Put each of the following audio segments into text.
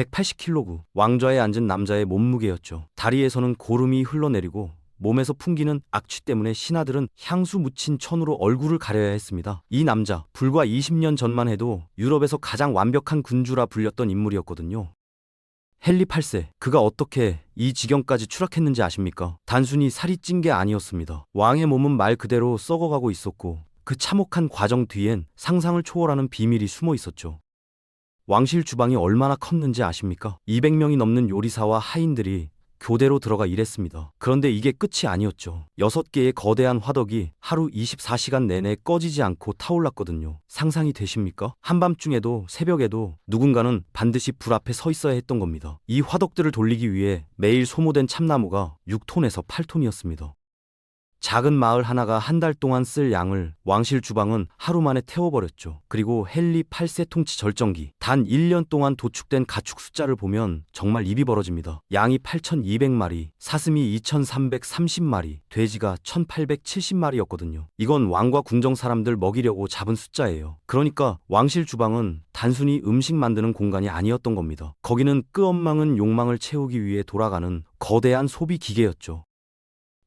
180kg, 왕좌에 앉은 남자의 몸무게였죠. 다리에서는 고름이 흘러내리고 몸에서 풍기는 악취 때문에 신하들은 향수 묻힌 천으로 얼굴을 가려야 했습니다. 이 남자, 불과 20년 전만 해도 유럽에서 가장 완벽한 군주라 불렸던 인물이었거든요. 헨리 8세, 그가 어떻게 이 지경까지 추락했는지 아십니까? 단순히 살이 찐 게 아니었습니다. 왕의 몸은 말 그대로 썩어가고 있었고 그 참혹한 과정 뒤엔 상상을 초월하는 비밀이 숨어 있었죠. 왕실 주방이 얼마나 컸는지 아십니까? 200명이 넘는 요리사와 하인들이 교대로 들어가 일했습니다. 그런데 이게 끝이 아니었죠. 6개의 거대한 화덕이 하루 24시간 내내 꺼지지 않고 타올랐거든요. 상상이 되십니까? 한밤중에도 새벽에도 누군가는 반드시 불 앞에 서 있어야 했던 겁니다. 이 화덕들을 돌리기 위해 매일 소모된 참나무가 6톤에서 8톤이었습니다. 작은 마을 하나가 한 달 동안 쓸 양을 왕실 주방은 하루 만에 태워버렸죠. 그리고 헨리 8세 통치 절정기, 단 1년 동안 도축된 가축 숫자를 보면 정말 입이 벌어집니다. 양이 8,200마리, 사슴이 2,330마리, 돼지가 1,870마리였거든요. 이건 왕과 궁정 사람들 먹이려고 잡은 숫자예요. 그러니까 왕실 주방은 단순히 음식 만드는 공간이 아니었던 겁니다. 거기는 끝없는 욕망을 채우기 위해 돌아가는 거대한 소비 기계였죠.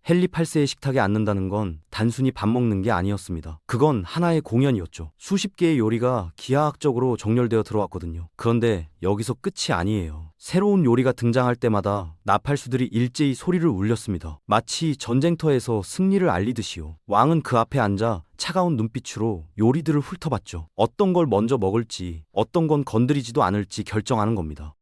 헨리 8세의 식탁에 앉는다는 건 단순히 밥 먹는 게 아니었습니다. 그건 하나의 공연이었죠. 수십 개의 요리가 기하학적으로 정렬되어 들어왔거든요. 그런데 여기서 끝이 아니에요. 새로운 요리가 등장할 때마다 나팔수들이 일제히 소리를 울렸습니다. 마치 전쟁터에서 승리를 알리듯이요. 왕은 그 앞에 앉아 차가운 눈빛으로 요리들을 훑어봤죠. 어떤 걸 먼저 먹을지, 어떤 건 건드리지도 않을지 결정하는 겁니다.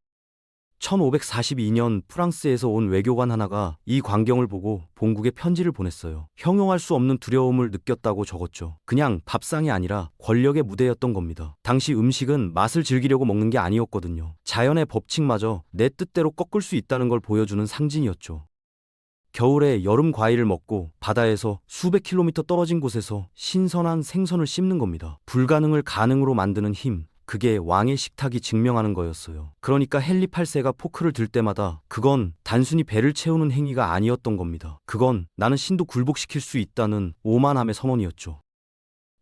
1542년 프랑스에서 온 외교관 하나가 이 광경을 보고 본국에 편지를 보냈어요. 형용할 수 없는 두려움을 느꼈다고 적었죠. 그냥 밥상이 아니라 권력의 무대였던 겁니다. 당시 음식은 맛을 즐기려고 먹는 게 아니었거든요. 자연의 법칙마저 내 뜻대로 꺾을 수 있다는 걸 보여주는 상징이었죠. 겨울에 여름 과일을 먹고 바다에서 수백 킬로미터 떨어진 곳에서 신선한 생선을 씹는 겁니다. 불가능을 가능으로 만드는 힘. 그게 왕의 식탁이 증명하는 거였어요. 그러니까 헨리 8세가 포크를 들 때마다 그건 단순히 배를 채우는 행위가 아니었던 겁니다. 그건 나는 신도 굴복시킬 수 있다는 오만함의 선언이었죠.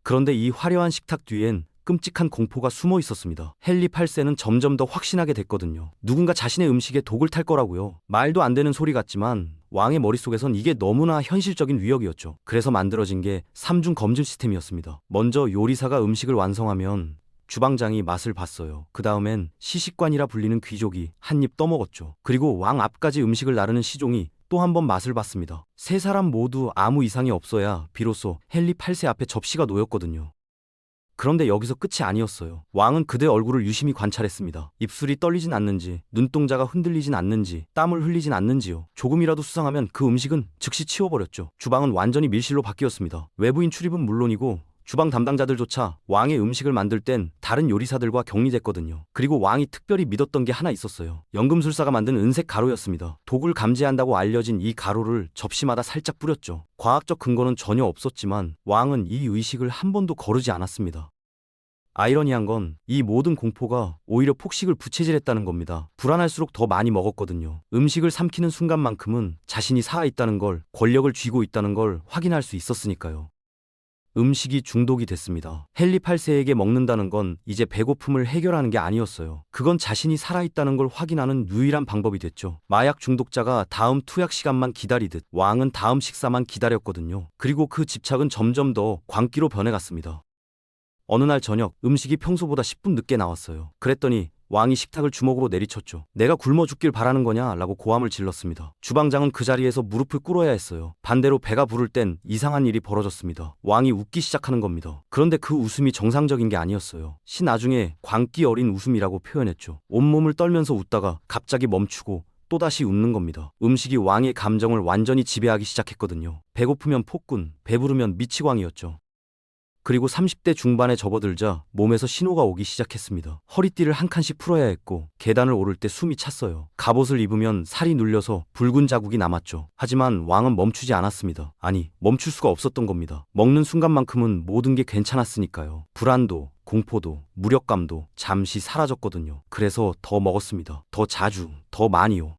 그런데 이 화려한 식탁 뒤엔 끔찍한 공포가 숨어 있었습니다. 헨리 8세는 점점 더 확신하게 됐거든요. 누군가 자신의 음식에 독을 탈 거라고요. 말도 안 되는 소리 같지만 왕의 머릿속에선 이게 너무나 현실적인 위협이었죠. 그래서 만들어진 게 3중 검증 시스템이었습니다. 먼저 요리사가 음식을 완성하면 주방장이 맛을 봤어요. 그 다음엔 시식관이라 불리는 귀족이 한 입 떠먹었죠. 그리고 왕 앞까지 음식을 나르는 시종이 또 한 번 맛을 봤습니다. 세 사람 모두 아무 이상이 없어야 비로소 헨리 8세 앞에 접시가 놓였거든요. 그런데 여기서 끝이 아니었어요. 왕은 그대 얼굴을 유심히 관찰했습니다. 입술이 떨리진 않는지, 눈동자가 흔들리진 않는지, 땀을 흘리진 않는지요. 조금이라도 수상하면 그 음식은 즉시 치워버렸죠. 주방은 완전히 밀실로 바뀌었습니다. 외부인 출입은 물론이고 주방 담당자들조차 왕의 음식을 만들 땐 다른 요리사들과 격리됐거든요. 그리고 왕이 특별히 믿었던 게 하나 있었어요. 연금술사가 만든 은색 가루였습니다. 독을 감지한다고 알려진 이 가루를 접시마다 살짝 뿌렸죠. 과학적 근거는 전혀 없었지만 왕은 이 의식을 한 번도 거르지 않았습니다. 아이러니한 건 이 모든 공포가 오히려 폭식을 부채질했다는 겁니다. 불안할수록 더 많이 먹었거든요. 음식을 삼키는 순간만큼은 자신이 살아있다는 걸, 권력을 쥐고 있다는 걸 확인할 수 있었으니까요. 음식이 중독이 됐습니다. 헨리 8세에게 먹는다는 건 이제 배고픔을 해결하는 게 아니었어요. 그건 자신이 살아있다는 걸 확인하는 유일한 방법이 됐죠. 마약 중독자가 다음 투약 시간만 기다리듯 왕은 다음 식사만 기다렸거든요. 그리고 그 집착은 점점 더 광기로 변해갔습니다. 어느 날 저녁 음식이 평소보다 10분 늦게 나왔어요. 그랬더니 왕이 식탁을 주먹으로 내리쳤죠. 내가 굶어 죽길 바라는 거냐? 라고 고함을 질렀습니다. 주방장은 그 자리에서 무릎을 꿇어야 했어요. 반대로 배가 부를 땐 이상한 일이 벌어졌습니다. 왕이 웃기 시작하는 겁니다. 그런데 그 웃음이 정상적인 게 아니었어요. 나중에 광기 어린 웃음이라고 표현했죠. 온몸을 떨면서 웃다가 갑자기 멈추고 또다시 웃는 겁니다. 음식이 왕의 감정을 완전히 지배하기 시작했거든요. 배고프면 폭군, 배부르면 미치광이었죠. 그리고 30대 중반에 접어들자 몸에서 신호가 오기 시작했습니다. 허리띠를 한 칸씩 풀어야 했고 계단을 오를 때 숨이 찼어요. 갑옷을 입으면 살이 눌려서 붉은 자국이 남았죠. 하지만 왕은 멈추지 않았습니다. 아니, 멈출 수가 없었던 겁니다. 먹는 순간만큼은 모든 게 괜찮았으니까요. 불안도, 공포도, 무력감도 잠시 사라졌거든요. 그래서 더 먹었습니다. 더 자주, 더 많이요.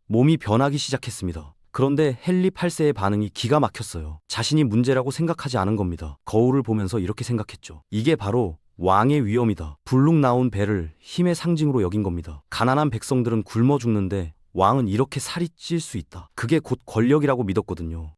몸이 변하기 시작했습니다. 그런데 헨리 8세의 반응이 기가 막혔어요. 자신이 문제라고 생각하지 않은 겁니다. 거울을 보면서 이렇게 생각했죠. 이게 바로 왕의 위엄이다. 불룩 나온 배를 힘의 상징으로 여긴 겁니다. 가난한 백성들은 굶어 죽는데 왕은 이렇게 살이 찔 수 있다. 그게 곧 권력이라고 믿었거든요.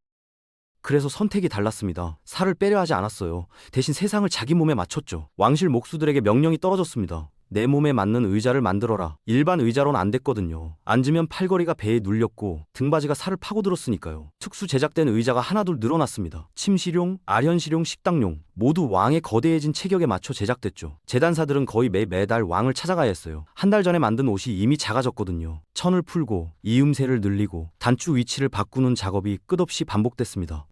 그래서 선택이 달랐습니다. 살을 빼려 하지 않았어요. 대신 세상을 자기 몸에 맞췄죠. 왕실 목수들에게 명령이 떨어졌습니다. 내 몸에 맞는 의자를 만들어라. 일반 의자로는 안 됐거든요. 앉으면 팔걸이가 배에 눌렸고 등받이가 살을 파고들었으니까요. 특수 제작된 의자가 하나둘 늘어났습니다. 침실용, 아련실용, 식당용 모두 왕의 거대해진 체격에 맞춰 제작됐죠. 재단사들은 거의 매달 왕을 찾아가야 했어요. 한 달 전에 만든 옷이 이미 작아졌거든요. 천을 풀고 이음새를 늘리고 단추 위치를 바꾸는 작업이 끝없이 반복됐습니다.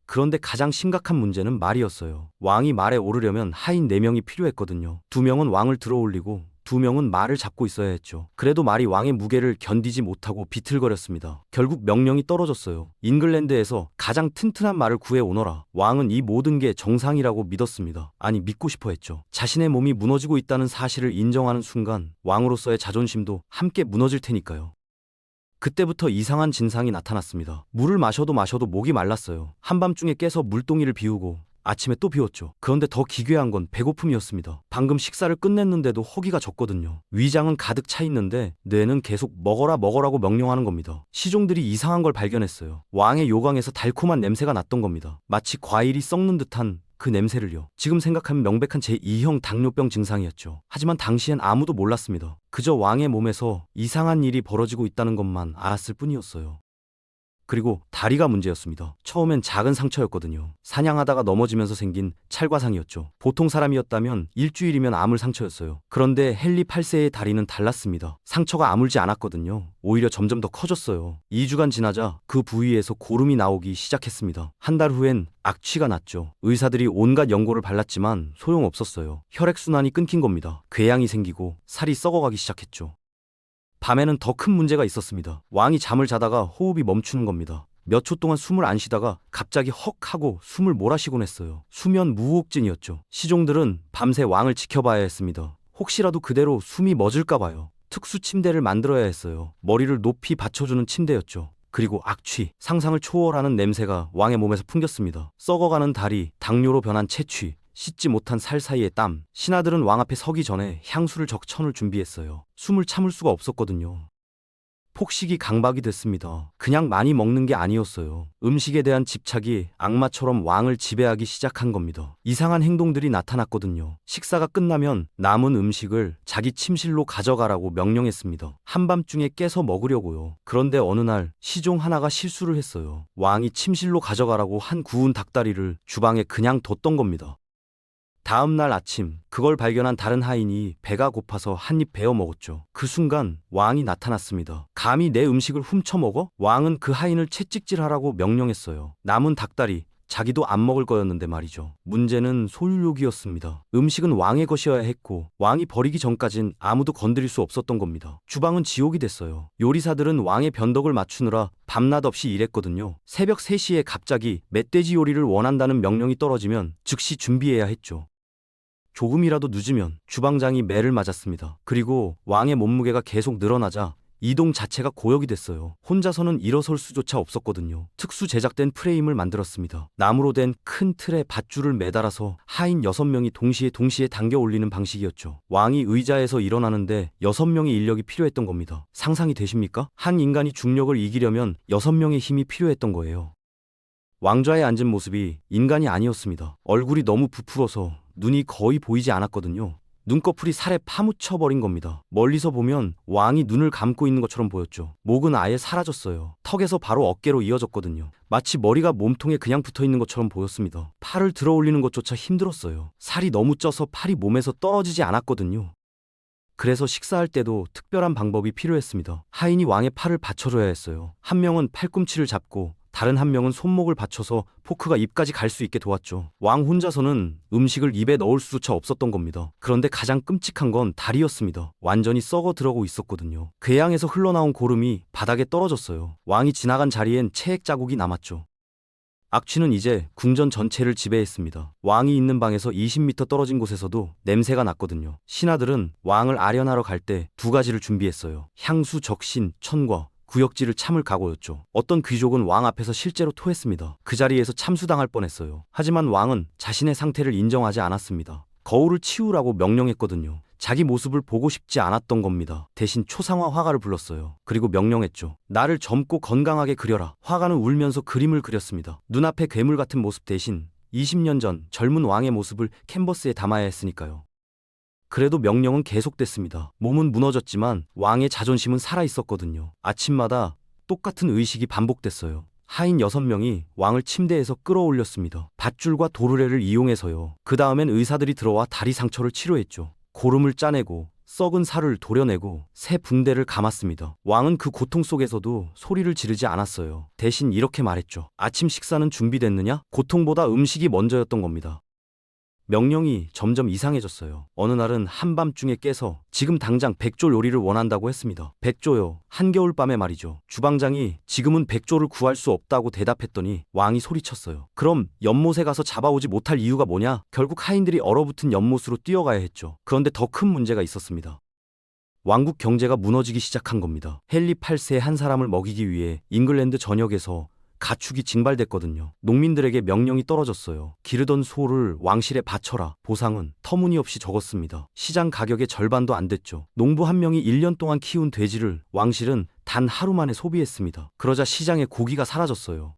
그런데 가장 심각한 문제는 말이었어요. 왕이 말에 오르려면 하인 4명이 필요했거든요. 2명은 왕을 들어올리고 2명은 말을 잡고 있어야 했죠. 그래도 말이 왕의 무게를 견디지 못하고 비틀거렸습니다. 결국 명령이 떨어졌어요. 잉글랜드에서 가장 튼튼한 말을 구해 오너라. 왕은 이 모든 게 정상이라고 믿었습니다. 아니, 믿고 싶어 했죠. 자신의 몸이 무너지고 있다는 사실을 인정하는 순간 왕으로서의 자존심도 함께 무너질 테니까요. 그때부터 이상한 진상이 나타났습니다. 물을 마셔도 목이 말랐어요. 한밤중에 깨서 물동이를 비우고 아침에 또 비웠죠. 그런데 더 기괴한 건 배고픔이었습니다. 방금 식사를 끝냈는데도 허기가 졌거든요. 위장은 가득 차 있는데 뇌는 계속 먹어라고 명령하는 겁니다. 시종들이 이상한 걸 발견했어요. 왕의 요강에서 달콤한 냄새가 났던 겁니다. 마치 과일이 썩는 듯한 그 냄새를요. 지금 생각하면 명백한 제2형 당뇨병 증상이었죠. 하지만 당시엔 아무도 몰랐습니다. 그저 왕의 몸에서 이상한 일이 벌어지고 있다는 것만 알았을 뿐이었어요. 그리고 다리가 문제였습니다. 처음엔 작은 상처였거든요. 사냥하다가 넘어지면서 생긴 찰과상이었죠. 보통 사람이었다면 일주일이면 아물 상처였어요. 그런데 헨리 8세의 다리는 달랐습니다. 상처가 아물지 않았거든요. 오히려 점점 더 커졌어요. 2주간 지나자 그 부위에서 고름이 나오기 시작했습니다. 한 달 후엔 악취가 났죠. 의사들이 온갖 연고를 발랐지만 소용없었어요. 혈액순환이 끊긴 겁니다. 궤양이 생기고 살이 썩어가기 시작했죠. 밤에는 더 큰 문제가 있었습니다. 왕이 잠을 자다가 호흡이 멈추는 겁니다. 몇 초 동안 숨을 안 쉬다가 갑자기 헉 하고 숨을 몰아쉬곤 했어요. 수면 무호흡증이었죠. 시종들은 밤새 왕을 지켜봐야 했습니다. 혹시라도 그대로 숨이 멎을까 봐요. 특수 침대를 만들어야 했어요. 머리를 높이 받쳐주는 침대였죠. 그리고 악취, 상상을 초월하는 냄새가 왕의 몸에서 풍겼습니다. 썩어가는 다리, 당뇨로 변한 채취, 씻지 못한 살 사이의 땀. 신하들은 왕 앞에 서기 전에 향수를 적천을 준비했어요. 숨을 참을 수가 없었거든요. 폭식이 강박이 됐습니다. 그냥 많이 먹는 게 아니었어요. 음식에 대한 집착이 악마처럼 왕을 지배하기 시작한 겁니다. 이상한 행동들이 나타났거든요. 식사가 끝나면 남은 음식을 자기 침실로 가져가라고 명령했습니다. 한밤중에 깨서 먹으려고요. 그런데 어느 날 시종 하나가 실수를 했어요. 왕이 침실로 가져가라고 한 구운 닭다리를 주방에 그냥 뒀던 겁니다. 다음 날 아침 그걸 발견한 다른 하인이 배가 고파서 한 입 베어 먹었죠. 그 순간 왕이 나타났습니다. 감히 내 음식을 훔쳐 먹어? 왕은 그 하인을 채찍질하라고 명령했어요. 남은 닭다리 자기도 안 먹을 거였는데 말이죠. 문제는 소유욕이었습니다. 음식은 왕의 것이어야 했고 왕이 버리기 전까진 아무도 건드릴 수 없었던 겁니다. 주방은 지옥이 됐어요. 요리사들은 왕의 변덕을 맞추느라 밤낮 없이 일했거든요. 새벽 3시에 갑자기 멧돼지 요리를 원한다는 명령이 떨어지면 즉시 준비해야 했죠. 조금이라도 늦으면 주방장이 매를 맞았습니다. 그리고 왕의 몸무게가 계속 늘어나자 이동 자체가 고역이 됐어요. 혼자서는 일어설 수조차 없었거든요. 특수 제작된 프레임을 만들었습니다. 나무로 된 큰 틀에 밧줄을 매달아서 하인 6명이 동시에 당겨 올리는 방식이었죠. 왕이 의자에서 일어나는데 6명의 인력이 필요했던 겁니다. 상상이 되십니까? 한 인간이 중력을 이기려면 6명의 힘이 필요했던 거예요. 왕좌에 앉은 모습이 인간이 아니었습니다. 얼굴이 너무 부풀어서 눈이 거의 보이지 않았거든요. 눈꺼풀이 살에 파묻혀버린 겁니다. 멀리서 보면 왕이 눈을 감고 있는 것처럼 보였죠. 목은 아예 사라졌어요. 턱에서 바로 어깨로 이어졌거든요. 마치 머리가 몸통에 그냥 붙어있는 것처럼 보였습니다. 팔을 들어 올리는 것조차 힘들었어요. 살이 너무 쪄서 팔이 몸에서 떨어지지 않았거든요. 그래서 식사할 때도 특별한 방법이 필요했습니다. 하인이 왕의 팔을 받쳐줘야 했어요. 한 명은 팔꿈치를 잡고 다른 한 명은 손목을 받쳐서 포크가 입까지 갈 수 있게 도왔죠. 왕 혼자서는 음식을 입에 넣을 수조차 없었던 겁니다. 그런데 가장 끔찍한 건 다리였습니다. 완전히 썩어 들어가고 있었거든요. 궤양에서 흘러나온 고름이 바닥에 떨어졌어요. 왕이 지나간 자리엔 체액 자국이 남았죠. 악취는 이제 궁전 전체를 지배했습니다. 왕이 있는 방에서 20m 떨어진 곳에서도 냄새가 났거든요. 신하들은 왕을 아련하러 갈 때 2가지를 준비했어요. 향수, 적신, 천과 구역질을 참을 각오였죠. 어떤 귀족은 왕 앞에서 실제로 토했습니다. 그 자리에서 참수당할 뻔했어요. 하지만 왕은 자신의 상태를 인정하지 않았습니다. 거울을 치우라고 명령했거든요. 자기 모습을 보고 싶지 않았던 겁니다. 대신 초상화 화가를 불렀어요. 그리고 명령했죠. 나를 젊고 건강하게 그려라. 화가는 울면서 그림을 그렸습니다. 눈앞에 괴물 같은 모습 대신 20년 전 젊은 왕의 모습을 캔버스에 담아야 했으니까요. 그래도 명령은 계속됐습니다. 몸은 무너졌지만 왕의 자존심은 살아있었거든요. 아침마다 똑같은 의식이 반복됐어요. 하인 6명이 왕을 침대에서 끌어올렸습니다. 밧줄과 도르래를 이용해서요. 그 다음엔 의사들이 들어와 다리 상처를 치료했죠. 고름을 짜내고 썩은 살을 도려내고 새 붕대를 감았습니다. 왕은 그 고통 속에서도 소리를 지르지 않았어요. 대신 이렇게 말했죠. 아침 식사는 준비됐느냐? 고통보다 음식이 먼저였던 겁니다. 명령이 점점 이상해졌어요. 어느 날은 한밤중에 깨서 지금 당장 백조 요리를 원한다고 했습니다. 백조요. 한겨울밤에 말이죠. 주방장이 지금은 백조를 구할 수 없다고 대답했더니 왕이 소리쳤어요. 그럼 연못에 가서 잡아오지 못할 이유가 뭐냐? 결국 하인들이 얼어붙은 연못으로 뛰어가야 했죠. 그런데 더 큰 문제가 있었습니다. 왕국 경제가 무너지기 시작한 겁니다. 헨리 8세의 한 사람을 먹이기 위해 잉글랜드 전역에서 가축이 징발됐거든요. 농민들에게 명령이 떨어졌어요. 기르던 소를 왕실에 바쳐라. 보상은 터무니없이 적었습니다. 시장 가격의 절반도 안 됐죠. 농부 한 명이 1년 동안 키운 돼지를 왕실은 단 하루 만에 소비했습니다. 그러자 시장에 고기가 사라졌어요.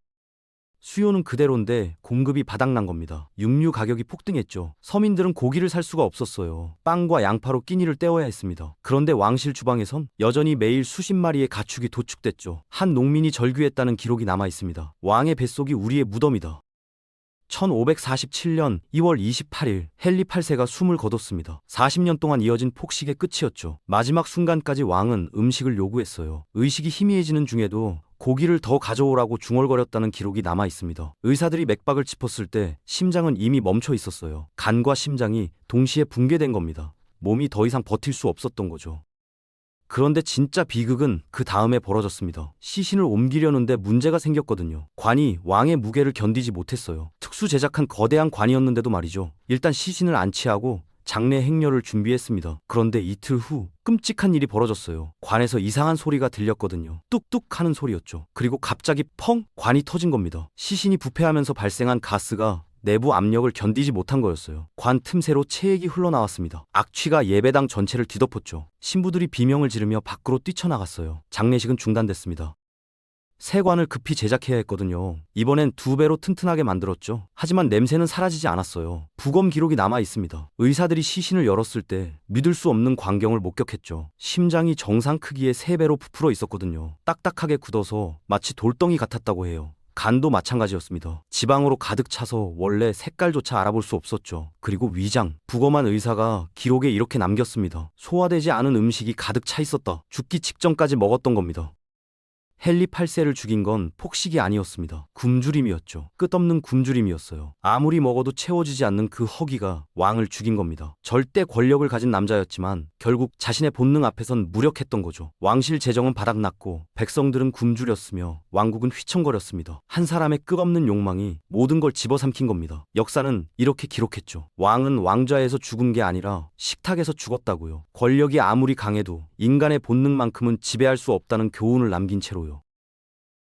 수요는 그대로인데 공급이 바닥난 겁니다. 육류 가격이 폭등했죠. 서민들은 고기를 살 수가 없었어요. 빵과 양파로 끼니를 때워야 했습니다. 그런데 왕실 주방에선 여전히 매일 수십 마리의 가축이 도축됐죠. 한 농민이 절규했다는 기록이 남아 있습니다. 왕의 뱃속이 우리의 무덤이다. 1547년 2월 28일 헨리 8세가 숨을 거뒀습니다. 40년 동안 이어진 폭식의 끝이었죠. 마지막 순간까지 왕은 음식을 요구했어요. 의식이 희미해지는 중에도 고기를 더 가져오라고 중얼거렸다는 기록이 남아 있습니다. 의사들이 맥박을 짚었을 때 심장은 이미 멈춰 있었어요. 간과 심장이 동시에 붕괴된 겁니다. 몸이 더 이상 버틸 수 없었던 거죠. 그런데 진짜 비극은 그 다음에 벌어졌습니다. 시신을 옮기려는데 문제가 생겼거든요. 관이 왕의 무게를 견디지 못했어요. 특수 제작한 거대한 관이었는데도 말이죠. 일단 시신을 안치하고 장례 행렬을 준비했습니다. 그런데 이틀 후 끔찍한 일이 벌어졌어요. 관에서 이상한 소리가 들렸거든요. 뚝뚝 하는 소리였죠. 그리고 갑자기 펑! 관이 터진 겁니다. 시신이 부패하면서 발생한 가스가 내부 압력을 견디지 못한 거였어요. 관 틈새로 체액이 흘러나왔습니다. 악취가 예배당 전체를 뒤덮었죠. 신부들이 비명을 지르며 밖으로 뛰쳐나갔어요. 장례식은 중단됐습니다. 새 관을 급히 제작해야 했거든요. 이번엔 2배로 튼튼하게 만들었죠. 하지만 냄새는 사라지지 않았어요. 부검 기록이 남아 있습니다. 의사들이 시신을 열었을 때 믿을 수 없는 광경을 목격했죠. 심장이 정상 크기의 3배로 부풀어 있었거든요. 딱딱하게 굳어서 마치 돌덩이 같았다고 해요. 간도 마찬가지였습니다. 지방으로 가득 차서 원래 색깔조차 알아볼 수 없었죠. 그리고 위장, 부검한 의사가 기록에 이렇게 남겼습니다. 소화되지 않은 음식이 가득 차 있었다. 죽기 직전까지 먹었던 겁니다. 헨리 8세를 죽인 건 폭식이 아니었습니다. 굶주림이었죠. 끝없는 굶주림이었어요. 아무리 먹어도 채워지지 않는 그 허기가 왕을 죽인 겁니다. 절대 권력을 가진 남자였지만 결국 자신의 본능 앞에선 무력했던 거죠. 왕실 재정은 바닥났고 백성들은 굶주렸으며 왕국은 휘청거렸습니다. 한 사람의 끝없는 욕망이 모든 걸 집어삼킨 겁니다. 역사는 이렇게 기록했죠. 왕은 왕좌에서 죽은 게 아니라 식탁에서 죽었다고요. 권력이 아무리 강해도 인간의 본능만큼은 지배할 수 없다는 교훈을 남긴 채로요.